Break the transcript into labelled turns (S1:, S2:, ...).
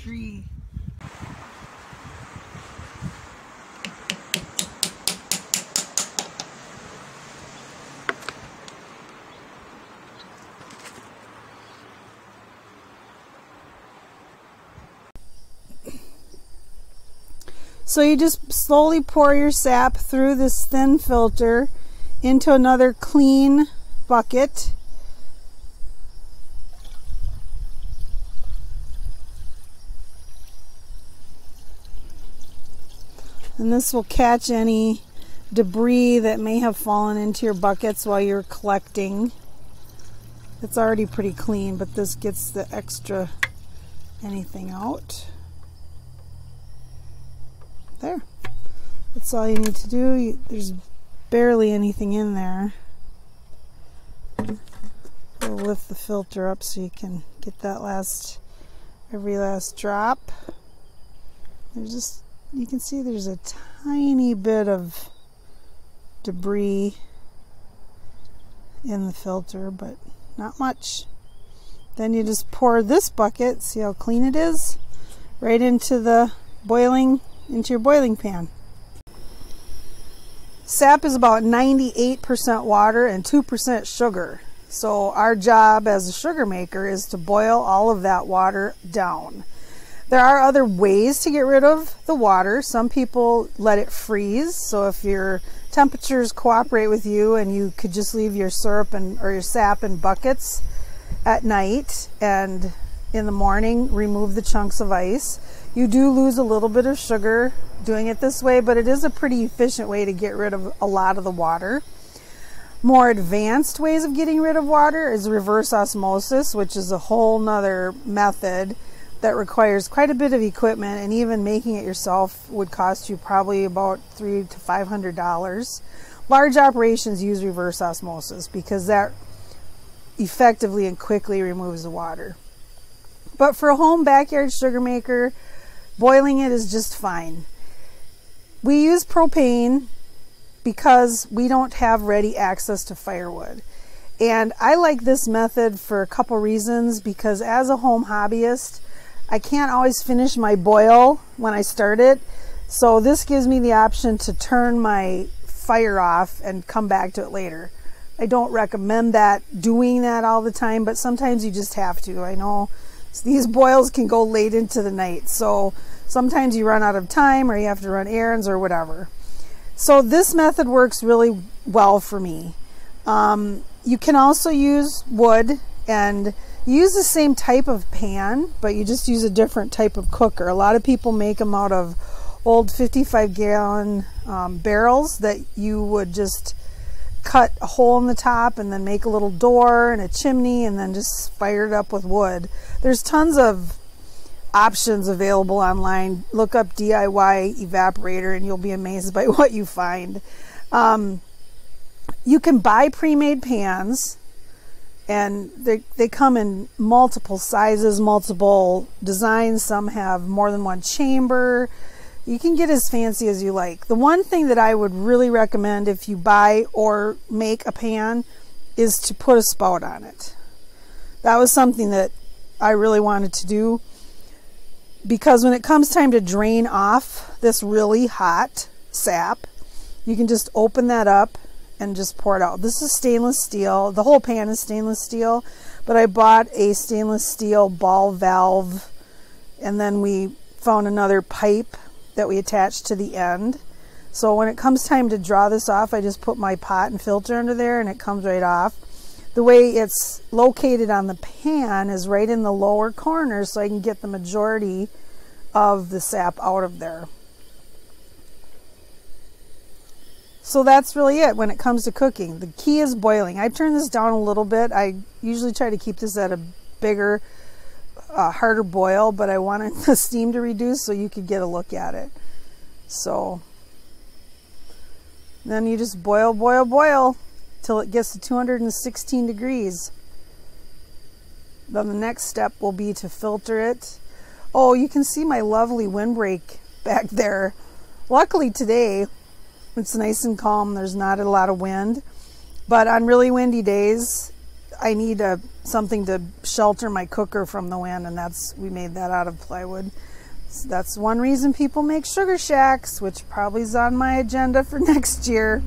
S1: tree. So you just slowly pour your sap through this thin filter into another clean bucket. And this will catch any debris that may have fallen into your buckets while you're collecting. It's already pretty clean, but this gets the extra anything out. There. That's all you need to do. There's barely anything in there. We'll lift the filter up so you can get that every last drop. There's just, you can see there's a tiny bit of debris in the filter, but not much. Then you just pour this bucket, see how clean it is, right into your boiling pan. Sap is about 98% water and 2% sugar. So our job as a sugar maker is to boil all of that water down. There are other ways to get rid of the water. Some people let it freeze. So if your temperatures cooperate with you and you could just leave your syrup or your sap in buckets at night and in the morning remove the chunks of ice, you do lose a little bit of sugar doing it this way, but it is a pretty efficient way to get rid of a lot of the water. More advanced ways of getting rid of water is reverse osmosis, which is a whole nother method that requires quite a bit of equipment, and even making it yourself would cost you probably about $300 to $500. Large operations use reverse osmosis because that effectively and quickly removes the water. But for a home backyard sugar maker, boiling it is just fine. We use propane because we don't have ready access to firewood. And I like this method for a couple reasons, because as a home hobbyist, I can't always finish my boil when I start it. So this gives me the option to turn my fire off and come back to it later. I don't recommend doing that all the time, but sometimes you just have to. I know these boils can go late into the night, so sometimes you run out of time or you have to run errands or whatever. So this method works really well for me. You can also use wood, and you use the same type of pan, but you just use a different type of cooker. A lot of people make them out of old 55-gallon barrels that you would just cut a hole in the top and then make a little door and a chimney and then just fire it up with wood. There's tons of options available online. Look up DIY evaporator and you'll be amazed by what you find. You can buy pre-made pans, and they come in multiple sizes, multiple designs. Some have more than one chamber. You can get as fancy as you like. The one thing that I would really recommend if you buy or make a pan is to put a spout on it. That was something that I really wanted to do, because when it comes time to drain off this really hot sap, you can just open that up and just pour it out. This is stainless steel. The whole pan is stainless steel, but I bought a stainless steel ball valve, and then we found another pipe that we attached to the end. So when it comes time to draw this off, I just put my pot and filter under there and it comes right off. The way it's located on the pan is right in the lower corner, so I can get the majority of the sap out of there. So that's really it when it comes to cooking. The key is boiling. I turned this down a little bit. I usually try to keep this at a bigger, harder boil, but I wanted the steam to reduce so you could get a look at it. So then you just boil, boil, boil till it gets to 216 degrees. Then the next step will be to filter it. Oh, you can see my lovely windbreak back there. Luckily today, it's nice and calm. There's not a lot of wind. But on really windy days, I need something to shelter my cooker from the wind, and we made that out of plywood. That's one reason people make sugar shacks, which probably is on my agenda for next year.